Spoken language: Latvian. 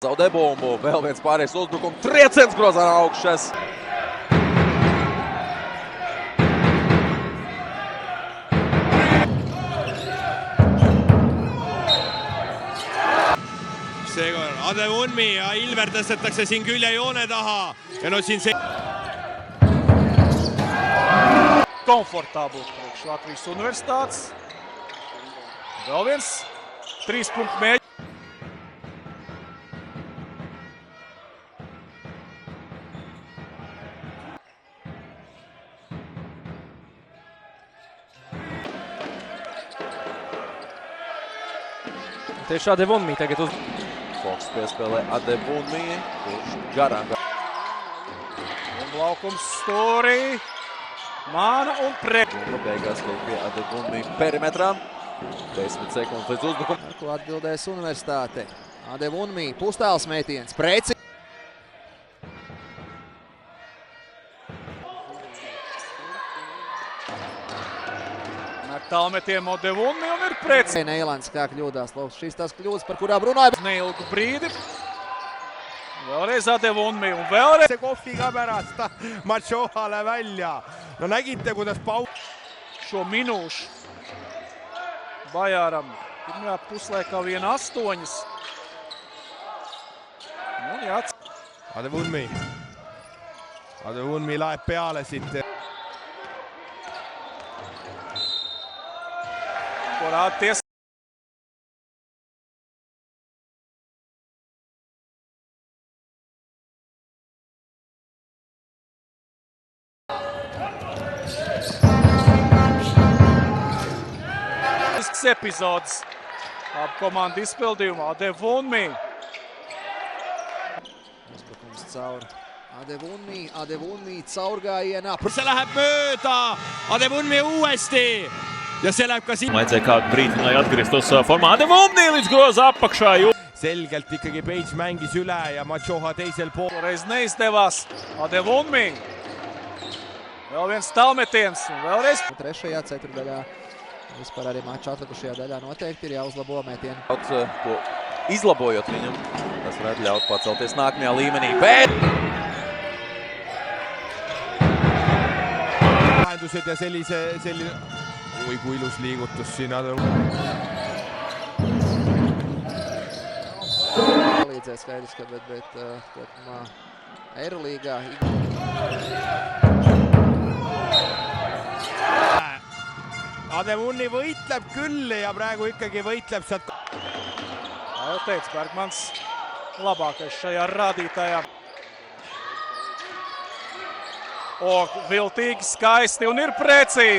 Zaudē bumbu, vēl viens pārējais uzbrukums, trieciens grozā no augšas. Seekord Adevunmi ja Ilver tõstetakse siin küljejoone taha ja no siin see... Komfortabls priekš Latvijas Universitātes. Vēl viens 3-punktu mēģinājums. Tieši Adevunmi tagad uz... Foks piespēlē Adevunmi, kurš garām. Un laukums stūrī. Mana un pret. Beigās tiek pie Adevunmi perimetrā. 10 sekundes līdz uzbrukumam. Ar ko atbildēs Universitāte. Adevunmi, pustāls mētiens, preci. Ar tālmetiem Adevunmi un ir preci. Neilants kā kļūdās, lūk, šīs tās kļūdas, par kurām runāja. Neilgu brīdi. Vēlreiz Adevunmi un vēlreiz. See kohviga pärast Machohale välja. No nägite, kuidas Pau... Šo minūšu Bajāram pirmajā puslaikā 1-8. Un jāc... Adevunmi. Adevunmi laeb peale siit. Porāties. Epizodes ap komandu izpildījumā. Adevunmi. Uzbrukums caur Adevunmi caurgājienā. See läheb mööda. Adevunmi uuesti. Ja see läheb ka siin. Vajadzēja kādu brīdi, lai atgrieztos formā. Adevunmi līdz groza apakšā. Selgelt ikkagi Page mängis üle ja Machoha teisel pool. Reiz neizdevās. Adevunmi. Vēl viens tālmetiens. Un vēlreiz. Trešajā ceturdaļā. Vispār arī mača atlikušajā daļā noteikti ir jāuzlabo mētieni. Izlabojot viņam, tas varētu ļaut pacelties nākamajā līmenī, bet... Lahendused ja selline... Oi, kui ilus liigutus siin. Palīdzēja skaidrs, ka bet kopumā Eirolīgā... Adevunmi võitleb küll ja praegu ikkagi võitleb sealt. Jau teica, Bergmans labākais šajā rādītājā. O, viltīgi, skaisti un ir precīzi.